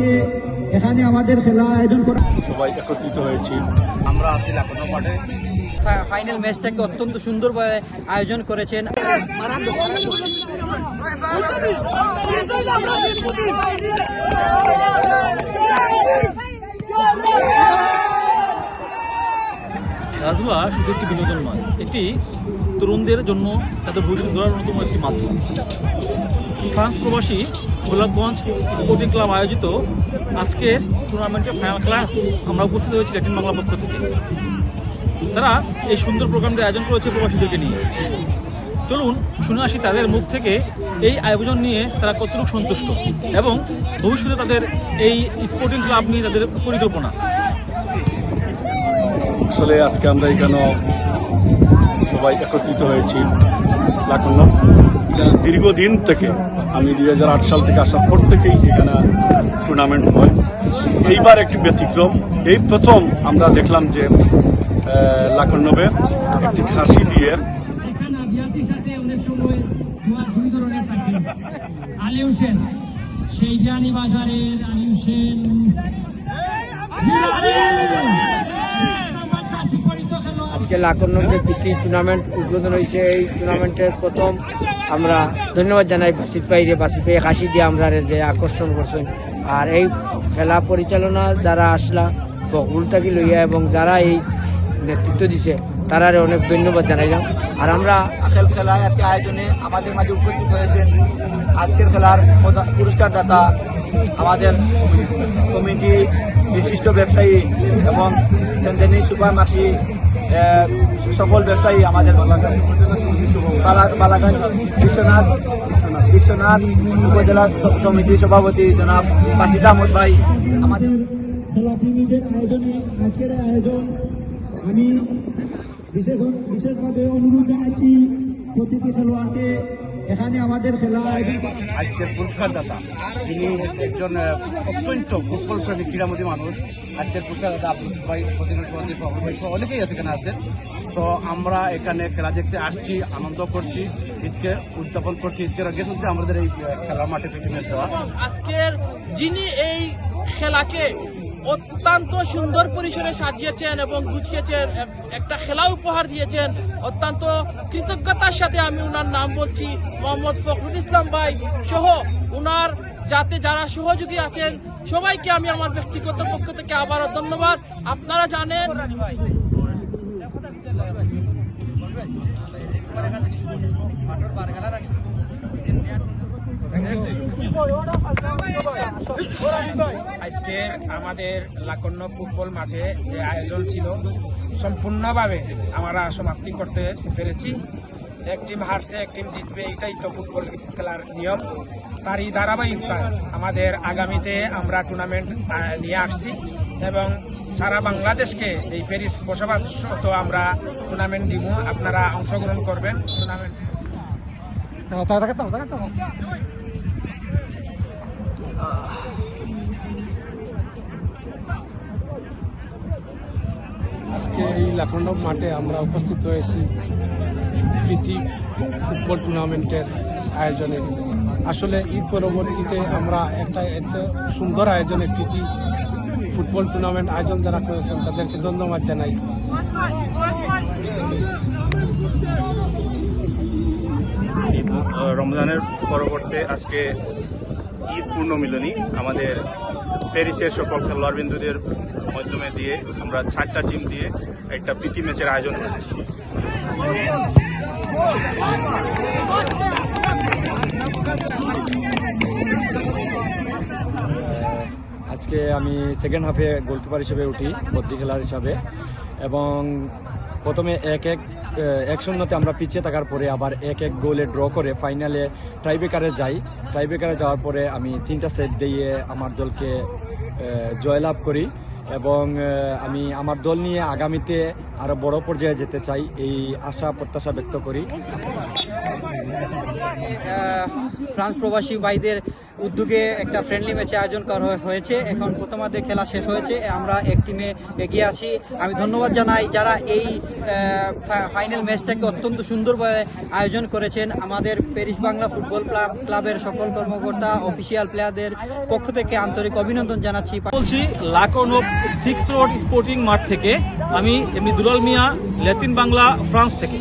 খেলোয়াড়কে এখানে আমাদের খেলা আয়োজন করা। সবাই একত্রিত হয়েছি, আমরা আছি লাকনো মাঠে। ফাইনাল ম্যাচটাকে অত্যন্ত সুন্দরভাবে আয়োজন করেছেন। খেলাধুলা শুধু একটি বিনোদন নয়, এটি তরুণদের জন্য তাদের ভবিষ্যৎ গড়ার অন্যতম একটি মাধ্যম। ফ্রান্স প্রবাসী গোলাপগঞ্জ স্পোর্টিং ক্লাব আয়োজিত আজকের টুর্নামেন্টের ফাইনাল ক্লাস আমরা উপস্থিত হয়েছি ল্যাটিন বাংলা পক্ষ থেকে। তারা এই সুন্দর প্রোগ্রামটি আয়োজন করেছে প্রবাসীদেরকে নিয়ে। চলুন শুনে আসি তাদের মুখ থেকে এই আয়োজন নিয়ে তারা কতটুকু সন্তুষ্ট এবং ভবিষ্যতে তাদের এই স্পোর্টিং ক্লাব নিয়ে তাদের পরিকল্পনা। আসলে আজকে আমরা এখানে সবাই একত্রিত হয়েছি লাকন্য। দীর্ঘদিন থেকে আমি 2008 সাল থেকে আসার পর থেকেই এখানে টুর্নামেন্ট হয়। এইবার একটি ব্যতিক্রম, এই প্রথম আমরা দেখলাম যে লাকন্নবে একটি খাসি দিয়ে আলী হোসেন, সেই জানি বাজারের আলী হোসেন আজকে লাকন্নবে কৃষি টুর্নামেন্ট উদ্বোধন হয়েছে। এই টুর্নামেন্টের প্রথম আমরা ধন্যবাদ জানাই বাসিত ভাইরে, বাসিত ভাই হাসি দিয়ে আমরা যে আকর্ষণ করছেন। আর এই খেলা পরিচালনা যারা আসলা ফখরুল তাকে লইয়া এবং যারা এই নেতৃত্ব দিছে তারারে অনেক ধন্যবাদ জানাইলাম। আর আমরা খেলা আজকে আয়োজনে আমাদের মাঝে উপস্থিত হয়েছেন আজকের খেলার পুরস্কার দাতা আমাদের কমিটি বিশিষ্ট ব্যবসায়ী এবং সেন্টেনি সুপার মাসি সফল ব্যবসায়ী আমাদের বালাগঞ্জ বিশ্বনাথ উপজেলা সমিতির সভাপতি জনাব বাসিদ আহমদ ভাই। আমাদের খেলাপ্রেমীদের আয়োজনে আজকের আয়োজন আমি বিশেষভাবে অনুরোধ জানাচ্ছি প্রতিটি খেলোয়াড়কে এখানে আমাদের খেলা আয়োজন করা। আজকের পুরস্কার দাতা যিনি একজন অত্যন্ত ফুটবল প্রেমী ক্রীড়ামোদী মানুষ। আজকের পুরস্কার দাতা অনেকেই আছে এখানে আছেন। সো আমরা এখানে খেলা দেখতে আসছি, আনন্দ করছি, ঈদকে উদযাপন করছি। ঈদকে আগে চলতে আমাদের এই খেলার মাঠে ফিটনেস দেওয়া। আজকের যিনি এই খেলাকে অত্যন্ত সুন্দর পরিসরে সাজিয়েছেন এবং গুছিয়েছেন, একটা খেলা উপহার দিয়েছেন, অত্যন্ত কৃতজ্ঞতার সাথে আমি ওনার নাম বলছি, মোহাম্মদ ফখরুল ইসলাম ভাই সহ ওনার যাতে যারা সহযোগী আছেন সবাইকে আমি আমার ব্যক্তিগত পক্ষ থেকে আবারও ধন্যবাদ। আপনারা জানেন আজকে আমাদের লাকন্য ফুটবল মাঠে যে আয়োজন ছিল সম্পূর্ণভাবে আমরা সমাপ্তি করতে পেরেছি। এক টিম হারছে, এক টিম জিতবে, এটাই তো ফুটবল খেলার নিয়ম। তারই ধারাবাহিকতা আমাদের আগামীতে আমরা টুর্নামেন্ট নিয়ে আসছি এবং সারা বাংলাদেশকে এই প্যারিস বসবাসরত আমরা টুর্নামেন্ট দিব। আপনারা অংশগ্রহণ করবেন টুর্নামেন্ট। আজকে এই লাকন্ড মাঠে আমরা উপস্থিত হয়েছি প্রীতি ফুটবল টুর্নামেন্টের আয়োজনে। আসলে ঈদ পরবর্তীতে আমরা একটা এত সুন্দর আয়োজনে প্রীতি ফুটবল টুর্নামেন্ট আয়োজন যারা করেছেন তাদেরকে ধন্যবাদ জানাই। ঈদ রমজানের পরবর্তী আজকে ঈদ পূর্ণমিলনী আমাদের প্যারিসের সকল খেলোয়াড়বৃন্দদের মাধ্যমে দিয়ে আমরা 4টা টিম দিয়ে একটা প্রীতি ম্যাচের আয়োজন করছি। আজকে আমি সেকেন্ড হাফে গোলকিপার হিসেবে উঠি, বদলি খেলার হিসাবে, এবং প্রথমে 1-0 আমরা পিছিয়ে থাকার পরে আবার 1-1 গোলে ড্র করে ফাইনালে টাইব্রেকারে যাই। টাইব্রেকারে যাওয়ার পরে আমি 3টা সেট দিয়ে আমার দলকে জয়লাভ করি এবং আমি আমার দল নিয়ে আগামীতে আরও বড় পর্যায়ে যেতে চাই, এই আশা প্রত্যাশা ব্যক্ত করি। ফ্রান্স প্রবাসী ভাইদের উদ্যোগে একটা ফ্রেন্ডলি ম্যাচে আয়োজন করা হয়েছে। এখন প্রথমার্ধে খেলা শেষ হয়েছে, আমরা এক টিমে এগিয়ে আছি। আমি ধন্যবাদ জানাই যারা এই ফাইনাল ম্যাচটাকে অত্যন্ত সুন্দরভাবে আয়োজন করেছেন। আমাদের প্যারিস বাংলা ফুটবল ক্লাবের সকল কর্মকর্তা, অফিসিয়াল প্লেয়ারদের পক্ষ থেকে আন্তরিক অভিনন্দন জানাচ্ছি। বলছি লাকনো 6 রোড স্পোর্টিং মাঠ থেকে, আমি এমনি দুলাল মিয়া, ল্যাটিন বাংলা, ফ্রান্স থেকে।